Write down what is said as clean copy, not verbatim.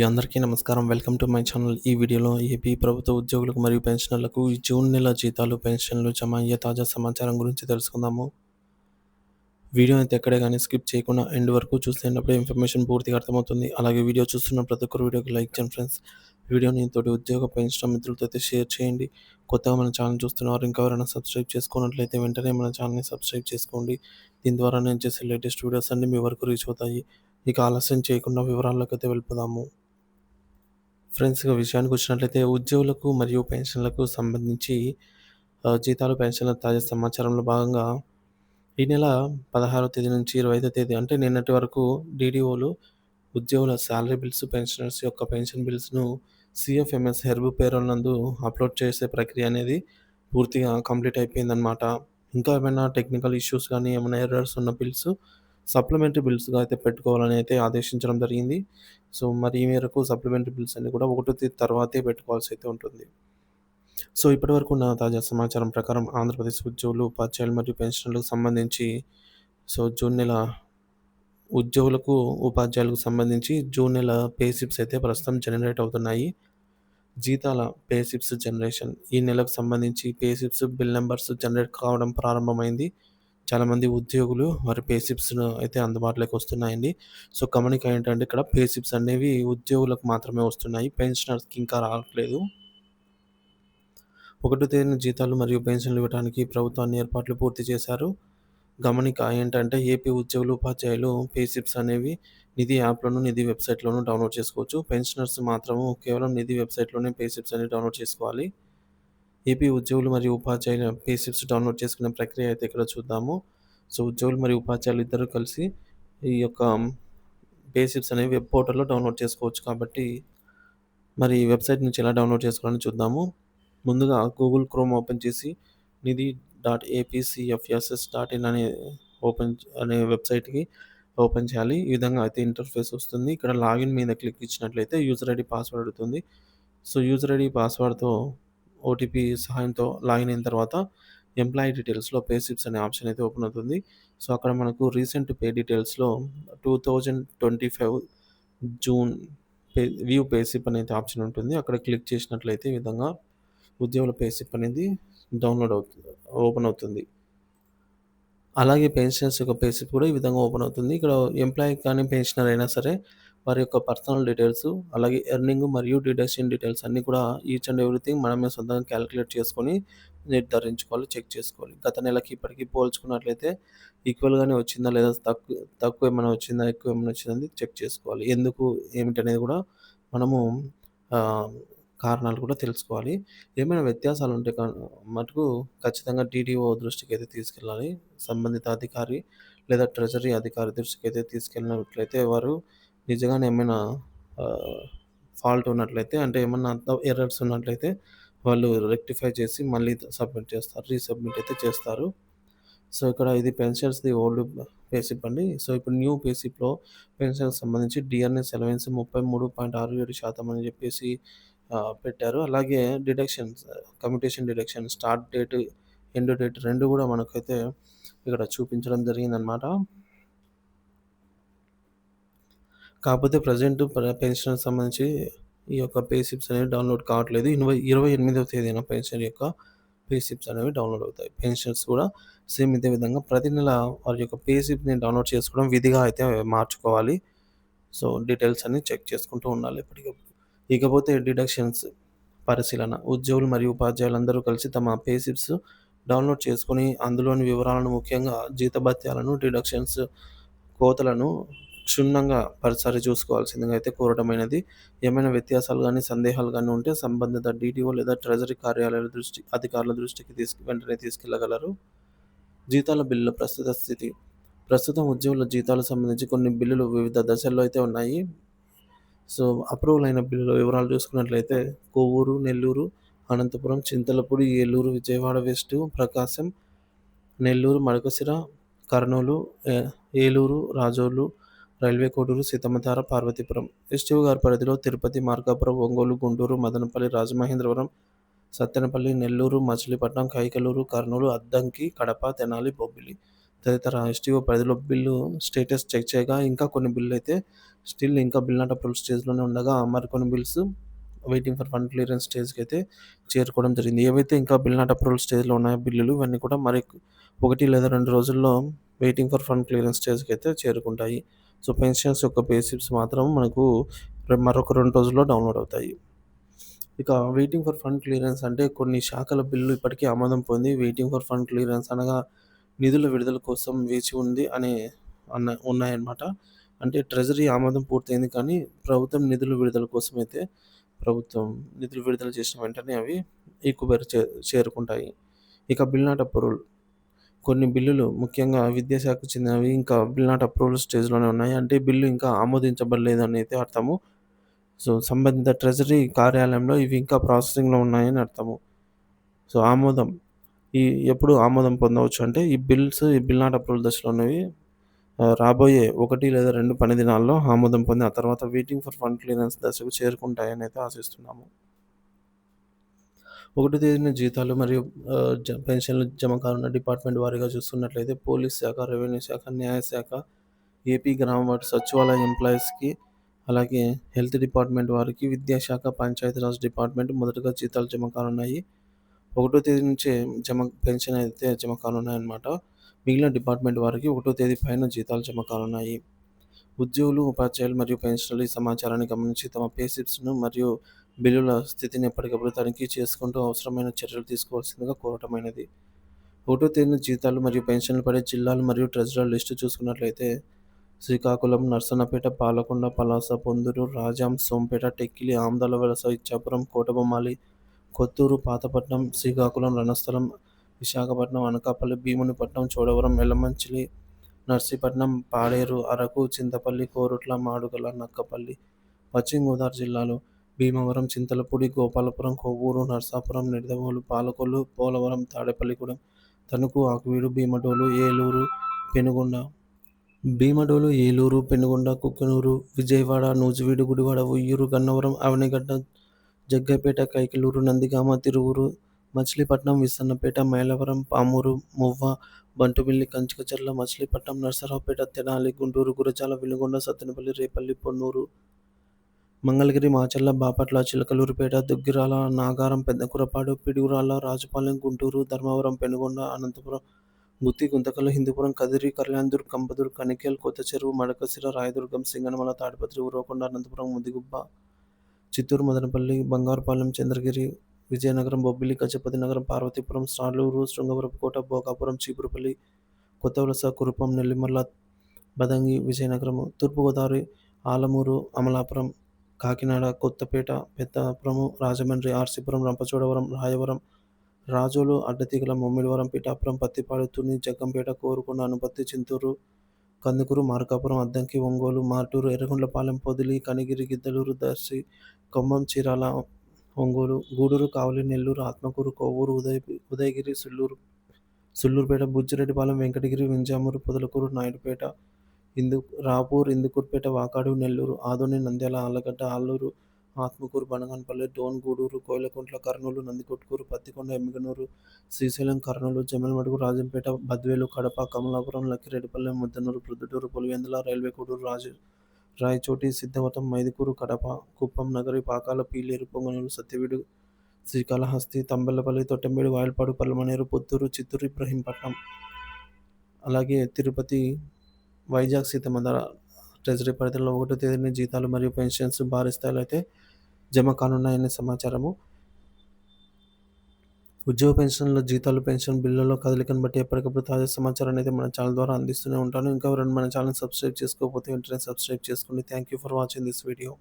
అందరికీ నమస్కారం. Welcome to my channel. ఈ వీడియోలో ఏపీ ప్రభుత్వ ఉద్యోగులకు మరియు పెన్షనర్లకు ఈ జూన్ నెల జీతాలు, పెన్షన్లు జమ అయ్యే తాజా సమాచారం గురించి తెలుసుకుందాము. వీడియో అయితే ఎక్కడే కానీ స్కిప్ చేయకుండా ఎండ్ వరకు చూస్తున్నప్పుడే ఇన్ఫర్మేషన్ పూర్తిగా అర్థమవుతుంది. అలాగే వీడియో చూస్తున్న ప్రతి ఒక్కరు వీడియోకి లైక్ చేయండి ఫ్రెండ్స్. వీడియోని తోటి ఉద్యోగ పెన్షన్ మిత్రులతో అయితే షేర్ చేయండి. కొత్తగా మన ఛానల్ చూస్తున్నవారు ఇంకా ఎవరైనా సబ్స్క్రైబ్ చేసుకున్నట్లయితే వెంటనే మన ఛానల్ని సబ్స్క్రైబ్ చేసుకోండి. దీని ద్వారా నేను చేసే లేటెస్ట్ వీడియోస్ అన్నీ మీ వరకు రీచ్ అవుతాయి. ఇక ఆలస్యం చేయకుండా వివరాల్లోకి అయితే వెళ్ళిపోదాము. ఫ్రెండ్స్, ఇక విషయానికి వచ్చినట్లయితే ఉద్యోగులకు మరియు పెన్షన్లకు సంబంధించి జీతాలు, పెన్షన్ల తాజా సమాచారంలో భాగంగా ఈ నెల 16వ తేదీ నుంచి 25వ తేదీ అంటే నిన్నటి వరకు డీడీఓలు ఉద్యోగుల సాలరీ బిల్స్, పెన్షనర్స్ యొక్క పెన్షన్ బిల్స్‌ను సీఎఫ్ఎంఎస్ హెర్బ్ పేరోల్ నందు అప్‌లోడ్ చేసే ప్రక్రియ అనేది పూర్తిగా కంప్లీట్ అయిపోయిందనమాట. ఇంకా ఏమైనా టెక్నికల్ ఇష్యూస్ గానీ, ఏమైనా ఎర్రర్స్ ఉన్న బిల్స్ సప్లిమెంటరీ బిల్స్‌గా అయితే పెట్టుకోవాలని అయితే ఆదేశించడం జరిగింది. సో, మరి ఈ మేరకు సప్లిమెంటరీ బిల్స్ అన్నీ కూడా ఒకటో తేదీ తర్వాతే పెట్టుకోవాల్సి అయితే ఉంటుంది. సో, ఇప్పటివరకు ఉన్న తాజా సమాచారం ప్రకారం ఆంధ్రప్రదేశ్ ఉద్యోగులు, ఉపాధ్యాయులు మరియు పెన్షనర్లకు సంబంధించి జూన్ నెల ఉద్యోగులకు, ఉపాధ్యాయులకు సంబంధించి జూన్ నెల పే స్లిప్స్ అయితే ప్రస్తుతం జనరేట్ అవుతున్నాయి. జీతాల పే స్లిప్స్ జనరేషన్ ఈ నెలకు సంబంధించి pay slips, bill numbers generate కావడం ప్రారంభమైంది. చాలామంది ఉద్యోగులు వారి పే స్లిప్స్‌ను అయితే అందుబాటులోకి వస్తున్నాయండి. సో, గమనిక ఏంటంటే ఇక్కడ పే స్లిప్స్ అనేవి ఉద్యోగులకు మాత్రమే వస్తున్నాయి. పెన్షనర్స్‌కి ఇంకా రావట్లేదు. ఒకటో తేదీన జీతాలు మరియు పెన్షన్లు ఇవ్వడానికి ప్రభుత్వం అన్ని ఏర్పాట్లు పూర్తి చేశారు. గమనిక ఏంటంటే ఏపీ ఉద్యోగులు, ఉపాధ్యాయులు పే స్లిప్స్ అనేవి నిధి యాప్‌లోను, నిధి వెబ్‌సైట్‌లోను డౌన్‌లోడ్ చేసుకోవచ్చు. పెన్షనర్స్ మాత్రము కేవలం నిధి వెబ్‌సైట్‌లోనే పే స్లిప్స్ అనేవి డౌన్‌లోడ్ చేసుకోవాలి. ఏపీ ఉద్యోగులు మరియు ఉపాధ్యాయుల పే స్లిప్స్ డౌన్‌లోడ్ చేసుకునే ప్రక్రియ అయితే ఇక్కడ చూద్దాము. సో, ఉద్యోగులు మరియు ఉపాధ్యాయులు ఇద్దరూ కలిసి ఈ యొక్క పే స్లిప్స్ అనేవి వెబ్ పోర్టల్‌లో డౌన్‌లోడ్ చేసుకోవచ్చు కాబట్టి, మరి ఈ వెబ్‌సైట్ నుంచి ఎలా డౌన్‌లోడ్ చేసుకోవాలో చూద్దాము. ముందుగా గూగుల్ క్రోమ్ ఓపెన్ చేసి nidhi.apcfss.in అనే వెబ్‌సైట్‌కి ఓపెన్ చేయాలి. ఈ విధంగా అయితే ఇంటర్ఫేస్ వస్తుంది. ఇక్కడ లాగిన్ మీద క్లిక్ ఇచ్చినట్లయితే యూజర్ ఐడీ, పాస్వర్డ్ అడుగుతుంది. సో, యూజర్ ఐడీ, పాస్వర్డ్‌తో ఓటీపీ సహాయంతో లాగిన్ అయిన తర్వాత ఎంప్లాయీ డీటెయిల్స్‌లో పే స్లిప్స్ అనే ఆప్షన్ అయితే ఓపెన్ అవుతుంది. సో, అక్కడ మనకు రీసెంట్ పే డీటెయిల్స్‌లో 2025 జూన్ వ్యూ పే స్లిప్ అనేది ఆప్షన్ ఉంటుంది. అక్కడ క్లిక్ చేసినట్లయితే ఈ విధంగా ఉద్యోగుల పే స్లిప్ అనేది ఓపెన్ అవుతుంది. అలాగే పెన్షనర్స్ యొక్క పే స్లిప్ కూడా ఈ విధంగా ఓపెన్ అవుతుంది. ఇక్కడ ఎంప్లాయీ కానీ, పెన్షనర్ అయినా సరే వారి యొక్క పర్సనల్ డీటెయిల్స్, అలాగే ఎర్నింగ్ మరియు డిడక్షన్ డీటెయిల్స్ అన్నీ కూడా ఈచ్ అండ్ ఎవ్రీథింగ్ మనమే సొంతంగా క్యాలిక్యులేట్ చేసుకొని నిర్ధారించుకోవాలి, చెక్ చేసుకోవాలి. గత నెలకి ఇప్పటికి పోల్చుకున్నట్లయితే ఈక్వల్‌గానే వచ్చిందా లేదా తక్కువ ఏమైనా వచ్చిందా, ఎక్కువ ఏమైనా వచ్చిందని చెక్ చేసుకోవాలి. ఎందుకు, ఏమిటనేది కూడా మనము ఆహ్, కారణాలు కూడా తెలుసుకోవాలి. ఏమైనా వ్యత్యాసాలుంటే మటుకు ఖచ్చితంగా డీడీఓ దృష్టికైతే తీసుకెళ్ళాలి. సంబంధిత అధికారి లేదా ట్రెజరీ అధికారి దృష్టికైతే తీసుకెళ్ళినట్లయితే వారు నిజంగానే ఏమైనా ఆహ్, ఫాల్ట్ ఉన్నట్లయితే అంటే ఏమన్నా ఎర్రర్స్ ఉన్నట్లయితే వాళ్ళు రెక్టిఫై చేసి మళ్ళీ సబ్మిట్ చేస్తారు. రీసబ్మిట్ అయితే చేస్తారు. సో, ఇక్కడ ఇది పెన్షన్స్‌ది ఓల్డ్ పే స్లిప్ అండి. సో, ఇప్పుడు న్యూ పే స్లిప్‌లో పెన్షన్‌కి సంబంధించి డిఆర్‌ఎస్ అలవెన్స్ 33.67% అని చెప్పేసి పెట్టారు. అలాగే deductions, commutation deduction start date, end date 2 కూడా మనకైతే ఇక్కడ చూపించడం జరిగిందనమాట. కాకపోతే ప్రెజెంట్ పెన్షన్‌కి సంబంధించి ఈ యొక్క పే స్లిప్స్ అనేవి డౌన్‌లోడ్ కావట్లేదు. 28వ తేదీన పెన్షన్ యొక్క పే స్లిప్స్ అనేవి డౌన్‌లోడ్ అవుతాయి. పెన్షన్స్ కూడా సేమ్ ఇదే విధంగా ప్రతి నెల వారి యొక్క పే స్లిప్‌ని డౌన్‌లోడ్ చేసుకోవడం విధిగా అయితే మార్చుకోవాలి. సో, డీటెయిల్స్ అన్నీ చెక్ చేసుకుంటూ ఉండాలి ఎప్పటికప్పుడు. ఇకపోతే డిడక్షన్స్ పరిశీలన. ఉద్యోగులు మరియు ఉపాధ్యాయులందరూ కలిసి తమ పే స్లిప్స్ డౌన్‌లోడ్ చేసుకొని అందులోని వివరాలను, ముఖ్యంగా జీతభత్యాలను, డిడక్షన్స్, కోతలను క్షుణ్ణంగా ఒకసారి చూసుకోవాల్సిందిగా అయితే కోరడమైనది. ఏమైనా వ్యత్యాసాలు గానీ, సందేహాలు గానీ ఉంటే సంబంధిత డీటీఓ లేదా ట్రెజరీ కార్యాలయాల అధికారుల దృష్టికి వెంటనే తీసుకెళ్లగలరు. జీతాల బిల్లుల ప్రస్తుత స్థితి. ప్రస్తుతం ఉద్యోగుల జీతాలకు సంబంధించి కొన్ని బిల్లులు వివిధ దశల్లో అయితే ఉన్నాయి. సో, అప్రూవల్ అయిన బిల్లుల వివరాలు చూసుకున్నట్లయితే కొవ్వూరు, నెల్లూరు, అనంతపురం, చింతలపూడి, ఏలూరు, విజయవాడ వెస్ట్, ప్రకాశం, నెల్లూరు, మడకశిర, కర్నూలు, ఏ ఏలూరు, రాజోలు, రైల్వే కోడూరు, సీతమ్మధార, పార్వతీపురం. ఎస్టీఓ గారి పరిధిలో తిరుపతి, మార్కాపురం, ఒంగోలు, గుంటూరు, మదనపల్లి, రాజమహేంద్రవరం, సత్తెనపల్లి, నెల్లూరు, మచిలీపట్నం, కైకలూరు, కర్నూలు, అద్దంకి, కడప, తెనాలి, బొబ్బిలి. తదితర ఎస్టీఓ పరిధిలో బిల్లు స్టేటస్ చెక్ చేయగా ఇంకా కొన్ని బిల్లులైతే స్టిల్ ఇంకా బిల్ నాట్ అప్రూవల్ స్టేజ్‌లోనే ఉండగా, మరికొన్ని bills waiting for fund clearance స్టేజ్‌కైతే చేరుకోవడం జరిగింది. ఏవైతే ఇంకా బిల్ నాట్ అప్రూవల్ స్టేజ్‌లో ఉన్నాయో బిల్లులు ఇవన్నీ కూడా 1 లేదా 2 రోజుల్లో వెయిటింగ్ ఫర్ ఫండ్ క్లియరెన్స్ స్టేజ్‌కైతే చేరుకుంటాయి. సో, పెన్షన్స్ యొక్క పే స్లిప్స్ మాత్రం మనకు మరొక 2 రోజుల్లో డౌన్‌లోడ్ అవుతాయి. ఇక వెయిటింగ్ ఫర్ ఫండ్ క్లియరెన్స్ అంటే కొన్ని శాఖల బిల్లు ఇప్పటికే ఆమోదం పొంది వెయిటింగ్ ఫర్ ఫండ్ క్లియరెన్స్ అనగా నిధుల విడుదల కోసం వేచి ఉంది ఉన్నాయన్నమాట. అంటే ట్రెజరీ ఆమోదం పూర్తయింది కానీ ప్రభుత్వం నిధుల విడుదల కోసమైతే ప్రభుత్వం నిధులు విడుదల చేసిన వెంటనే అవి ఈక్వబర్ చేరుకుంటాయి. ఇక బిల్ నాట్ అప్రూవల్ కొన్ని బిల్లులు ముఖ్యంగా విద్యాశాఖకు చెందినవి ఇంకా బిల్ నాట్ అప్రూవల్ స్టేజ్‌లోనే ఉన్నాయి. అంటే బిల్లు ఇంకా ఆమోదించబడలేదని అయితే అర్థము. సో, సంబంధిత ట్రెజరీ కార్యాలయంలో ఇవి ఇంకా ప్రాసెసింగ్‌లో ఉన్నాయని అర్థము. సో, ఈ ఎప్పుడు ఆమోదం పొందవచ్చు అంటే ఈ బిల్ నాట్ అప్రూవల్ దశలో ఉన్నవి రాబోయే 1 లేదా 2 పని దినాల్లో ఆమోదం పొంది ఆ తర్వాత వెయిటింగ్ ఫర్ ఫండ్ క్లియరెన్స్ దశకు చేరుకుంటాయని అయితే ఆశిస్తున్నాము. 1 తేదీన జీతాలు మరియు పెన్షన్లు జమ కానున్న డిపార్ట్మెంట్ వారీగా చూస్తున్నట్లయితే పోలీస్ శాఖ, రెవెన్యూ శాఖ, న్యాయశాఖ, ఏపీ గ్రామ వార్డు సచివాలయ ఎంప్లాయీస్‌కి, అలాగే హెల్త్ డిపార్ట్మెంట్ వారికి, విద్యాశాఖ, పంచాయతీరాజ్ డిపార్ట్మెంట్ మొదటగా జీతాలు జమ కానున్నాయి. 1 తేదీ నుంచే పెన్షన్ అయితే జమ కానున్నాయన్నమాట. మిగిలిన డిపార్ట్మెంట్ వారికి 1 తేదీ పైన జీతాలు జమ కానున్నాయి. ఉద్యోగులు, ఉపాధ్యాయులు మరియు పెన్షనర్లు ఈ సమాచారాన్ని గమనించి తమ పే స్లిప్స్‌ను మరియు బిల్లుల స్థితిని ఎప్పటికప్పుడు తనిఖీ చేసుకుంటూ అవసరమైన చర్యలు తీసుకోవాల్సిందిగా కోరటమైనది. 1 తేదీన జీతాలు మరియు పెన్షన్లు పడే జిల్లాలు మరియు ట్రెజరర్ లిస్టు చూసుకున్నట్లయితే శ్రీకాకుళం, నర్సన్నపేట, పాలకొండ, పలాస, పొందూరు, రాజాం, సోంపేట, టెక్కిలి, ఆమదాల వలస, ఇచ్చాపురం, కోటబొమ్మాళి, కొత్తూరు, పాతపట్నం, శ్రీకాకుళం, రణస్థలం, విశాఖపట్నం, అనకాపల్లి, భీమునిపట్నం, చోడవరం, యలమంచిలి, నర్సీపట్నం, పాడేరు, అరకు, చింతపల్లి, కోరుట్ల, మాడుగుల, నక్కపల్లి. పశ్చిమ గోదావరి జిల్లాలో భీమవరం, చింతలపూడి, గోపాలపురం, కొవ్వూరు, నరసాపురం, నిడదవోలు, పాలకొల్లు, పోలవరం, తాడేపల్లిగూడెం, తణుకు, ఆకువీడు, భీమడోలు, ఏలూరు, పెనుగొండ, కుక్కునూరు, విజయవాడ, నూజివీడు, గుడివాడ, ఉయ్యూరు, గన్నవరం, అవనిగడ్డ, జగ్గైపేట, కైకలూరు, నందిగామ, తిరువూరు, మచిలీపట్నం, విస్సన్నపేట, మైలవరం, పామూరు, మువ్వ, బంటుమిల్లి, కంచికచర్ల, మచిలీపట్నం, నరసరావుపేట, తెనాలి, గుంటూరు, గురజాల, వినుగొండ, సత్తెనపల్లి, రేపల్లి, పొన్నూరు, మంగళగిరి, మాచర్ల, బాపట్ల, చిలకలూరిపేట, దుగ్గిరాల, నాగారం, పెద్దకురపాడు, పిడుగురాళ్ల, రాజుపాలెం, గుంటూరు, ధర్మవరం, పెనుగొండ, అనంతపురం, గుత్తి, గుంతకల్, హిందూపురం, కదిరి, కళ్యాణ్‌దుర్గ్, కంబదుర్గ్, కనికేల్, కొత్త చెరువు, మడకశిర, రాయదుర్గం, సింగనమల, తాడిపత్రి, ఉరవకొండ, అనంతపురం, ముదిగుబ్బ, చిత్తూరు, మదనపల్లి, బంగారుపాలెం, చంద్రగిరి, విజయనగరం, బొబ్బిలి, గజపతి నగరం, పార్వతీపురం, సాలూరు, శృంగవరపుకోట, భోగాపురం, చీపురుపల్లి, కొత్తవలస, కురుపం, నెల్లిమర్ల, బదంగి, విజయనగరం, తూర్పుగోదావరి, ఆలమూరు, అమలాపురం, కాకినాడ, కొత్తపేట, పెద్దాపురం, రాజమండ్రి, ఆర్సీపురం, రంపచోడవరం, రాయవరం, రాజోలు, అడ్డతీగల, ముమ్మిడివరం, పిఠాపురం, పత్తిపాడు, తుని, జగ్గంపేట, కోరుకొండ, అనుపత్తి, చింతూరు, కందుకూరు, మార్కాపురం, అద్దంకి, ఒంగోలు, మార్టూరు, ఎర్రగొండపాలెం, పొదిలి, కనిగిరి, గిద్దలూరు, దర్శి, ఖమ్మం, చీరాల, ఒంగోలు, గూడూరు, కావలి, నెల్లూరు, ఆత్మకూరు, కొవ్వూరు, ఉదయగిరి, సుళ్లూరుపేట, బుచ్చిరెడ్డిపాలెం, వెంకటగిరి, వింజమూరు, పొదలకూరు, నాయుడుపేట, రాపూర్, ఇందుకూరుపేట, వాకాడు, నెల్లూరు, ఆదోని, నంద్యాల, ఆళ్లగడ్డ, ఆలూరు, ఆత్మకూరు, బనగానపల్లి, డోన్, గూడూరు, కోయిలకుంట్ల, కర్నూలు, నందికొట్కూరు, పత్తికొండ, ఎమ్మిగనూరు, శ్రీశైలం, కర్నూలు, జమ్మలమడుగు, రాజంపేట, బద్వేలు, కడప, కమలాపురం, లక్కిరెడ్డిపల్లెం, ముద్దనూరు, ప్రొద్దుటూరు, పులివెందుల, రైల్వే కోడూరు, రాయచోటి, సిద్ధవటం, మైదుకూరు, కడప, కుప్పం, నగరి, పాకాల, పీలేరు, పొంగనూరు, సత్యవేడు, శ్రీకాళహస్తి, తంబెల్లపల్లి, తొట్టెంబేడు, వాయల్పాడు, పలమనేరు, పుత్తూరు, చిత్తూరు, ఇబ్రహీంపట్నం, అలాగే తిరుపతి, వైజాగ్, సీతమ్మధార ట్రెజరీ పరిధిలో 1 తేదీన జీతాలు మరియు పెన్షన్స్ భారీ స్థాయిలో అయితే జమ కానున్నాయనే సమాచారము. ఉద్యోగ పెన్షన్ల జీతాలు, పెన్షన్ బిల్లుల్లో కదలికను బట్టి ఎప్పటికప్పుడు తాజా సమాచారాన్ని అయితే మన ఛానల్ ద్వారా అందిస్తూనే ఉంటాను. ఇంకా ఎవరైనా మన ఛానల్ సబ్స్క్రైబ్ చేసుకోకపోతే వెంటనే సబ్స్క్రైబ్ చేసుకోండి. Thank you for watching this video.